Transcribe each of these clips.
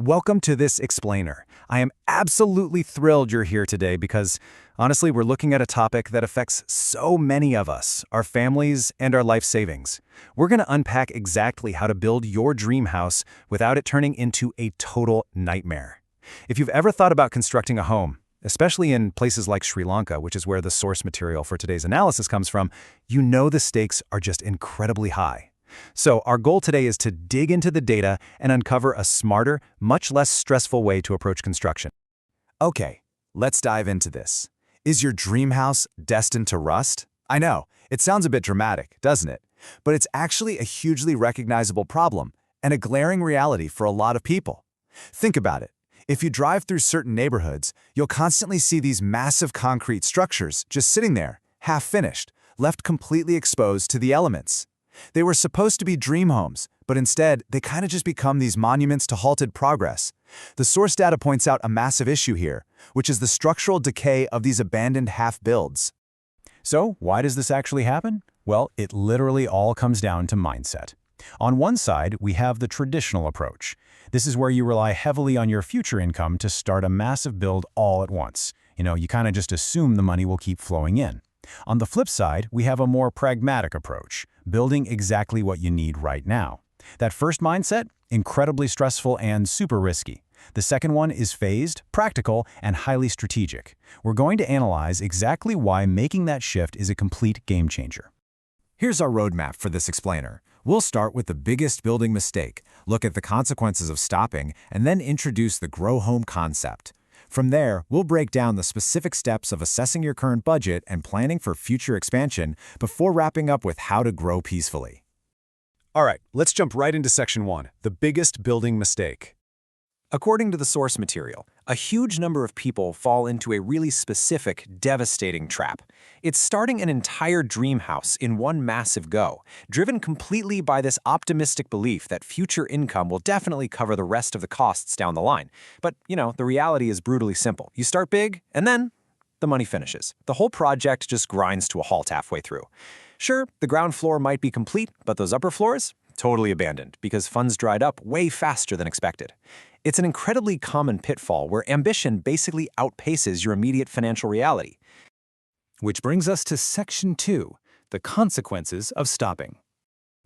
Welcome to this explainer. I am absolutely thrilled you're here today because, honestly, we're looking at a topic that affects so many of us, our families, and our life savings. We're going to unpack exactly how to build your dream house without it turning into a total nightmare. If you've ever thought about constructing a home, especially in places like Sri Lanka, which is where the source material for today's analysis comes from, you know the stakes are just incredibly high. So our goal today is to dig into the data and uncover a smarter, much less stressful way to approach construction. Okay, let's dive into this. Is your dream house destined to rust? I know, it sounds a bit dramatic, doesn't it? But it's actually a hugely recognizable problem and a glaring reality for a lot of people. Think about it. If you drive through certain neighborhoods, you'll constantly see these massive concrete structures just sitting there, half-finished, left completely exposed to the elements. They were supposed to be dream homes, but instead, they kind of just become these monuments to halted progress. The source data points out a massive issue here, which is the structural decay of these abandoned half-builds. So, why does this actually happen? Well, it literally all comes down to mindset. On one side, we have the traditional approach. This is where you rely heavily on your future income to start a massive build all at once. You kind of just assume the money will keep flowing in. On the flip side, we have a more pragmatic approach, building exactly what you need right now. That first mindset, incredibly stressful and super risky. The second one is phased, practical, and highly strategic. We're going to analyze exactly why making that shift is a complete game changer. Here's our roadmap for this explainer. We'll start with the biggest building mistake, look at the consequences of stopping, and then introduce the grow home concept. From there, we'll break down the specific steps of assessing your current budget and planning for future expansion before wrapping up with how to grow peacefully. All right, let's jump right into Section 1, the biggest building mistake. According to the source material, a huge number of people fall into a really specific, devastating trap. It's starting an entire dream house in one massive go, driven completely by this optimistic belief that future income will definitely cover the rest of the costs down the line. But, the reality is brutally simple. You start big, and then the money finishes. The whole project just grinds to a halt halfway through. Sure, the ground floor might be complete, but those upper floors? Totally abandoned, because funds dried up way faster than expected. It's an incredibly common pitfall where ambition basically outpaces your immediate financial reality. Which brings us to Section 2, the consequences of stopping.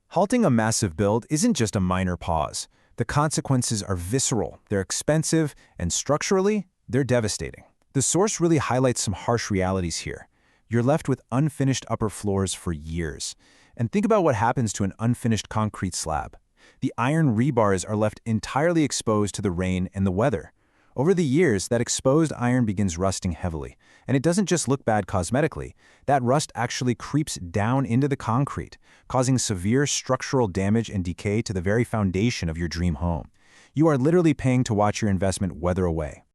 Halting a massive build isn't just a minor pause. The consequences are visceral, they're expensive, and structurally, they're devastating. The source really highlights some harsh realities here. You're left with unfinished upper floors for years. And think about what happens to an unfinished concrete slab. The iron rebars are left entirely exposed to the rain and the weather. Over the years, that exposed iron begins rusting heavily, and it doesn't just look bad cosmetically. That rust actually creeps down into the concrete, causing severe structural damage and decay to the very foundation of your dream home. You are literally paying to watch your investment wither away.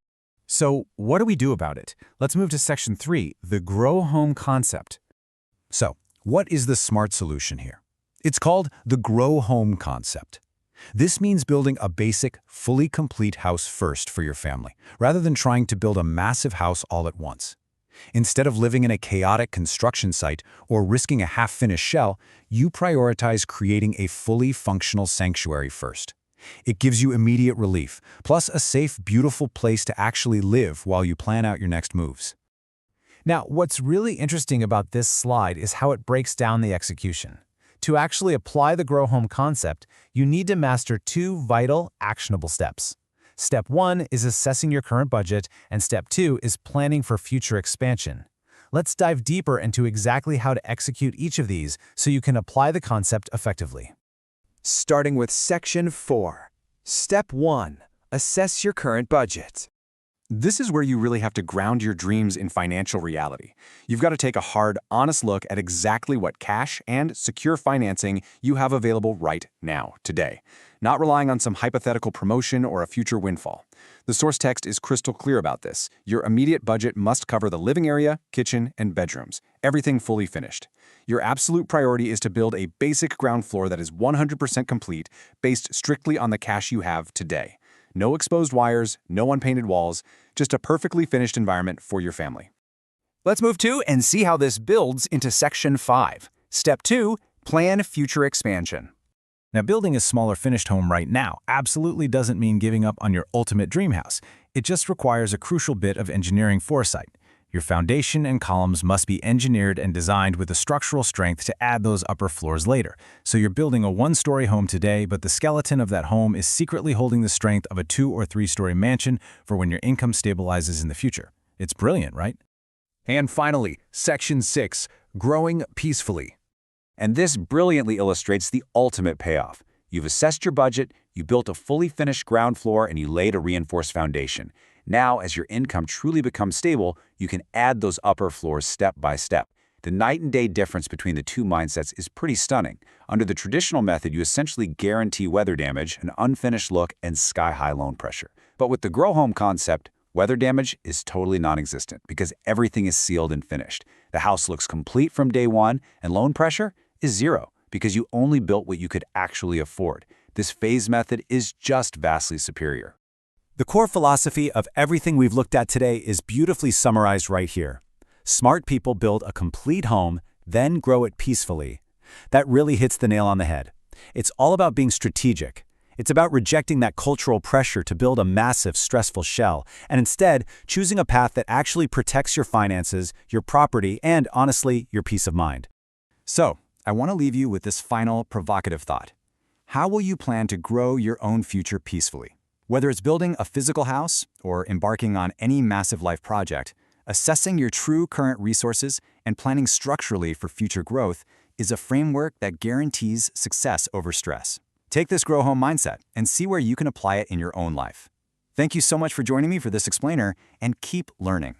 So, what do we do about it? Let's move to Section 3, the grow home concept. So, what is the smart solution here? It's called the grow home concept. This means building a basic, fully complete house first for your family, rather than trying to build a massive house all at once. Instead of living in a chaotic construction site or risking a half-finished shell, you prioritize creating a fully functional sanctuary first. It gives you immediate relief, plus a safe, beautiful place to actually live while you plan out your next moves. Now, what's really interesting about this slide is how it breaks down the execution. To actually apply the grow home concept, you need to master two vital, actionable steps. Step 1 is assessing your current budget, and Step 2 is planning for future expansion. Let's dive deeper into exactly how to execute each of these so you can apply the concept effectively. Starting with Section 4. Step 1. Assess your current budget. This is where you really have to ground your dreams in financial reality. You've got to take a hard, honest look at exactly what cash and secure financing you have available right now, today, not relying on some hypothetical promotion or a future windfall. The source text is crystal clear about this. Your immediate budget must cover the living area, kitchen, and bedrooms, everything fully finished. Your absolute priority is to build a basic ground floor that is 100% complete, based strictly on the cash you have today. No exposed wires, no unpainted walls, just a perfectly finished environment for your family. Let's move to and see how this builds into Section 5. Step 2, plan future expansion. Now, building a smaller finished home right now absolutely doesn't mean giving up on your ultimate dream house. It just requires a crucial bit of engineering foresight. Your foundation and columns must be engineered and designed with the structural strength to add those upper floors later. So you're building a one-story home today, but the skeleton of that home is secretly holding the strength of a 2- or 3-story mansion for when your income stabilizes in the future. It's brilliant, right? And finally, Section 6, Growing Peacefully. And this brilliantly illustrates the ultimate payoff. You've assessed your budget, you built a fully finished ground floor, and you laid a reinforced foundation. Now, as your income truly becomes stable, you can add those upper floors step by step. The night and day difference between the two mindsets is pretty stunning. Under the traditional method, you essentially guarantee weather damage, an unfinished look, and sky-high loan pressure. But with the Grow Home concept, weather damage is totally non-existent because everything is sealed and finished. The house looks complete from day one, and loan pressure is zero because you only built what you could actually afford. This phase method is just vastly superior. The core philosophy of everything we've looked at today is beautifully summarized right here. Smart people build a complete home, then grow it peacefully. That really hits the nail on the head. It's all about being strategic. It's about rejecting that cultural pressure to build a massive, stressful shell, and instead choosing a path that actually protects your finances, your property, and, honestly, your peace of mind. So, I want to leave you with this final provocative thought. How will you plan to grow your own future peacefully? Whether it's building a physical house or embarking on any massive life project, assessing your true current resources and planning structurally for future growth is a framework that guarantees success over stress. Take this Grow Home mindset and see where you can apply it in your own life. Thank you so much for joining me for this explainer, and keep learning.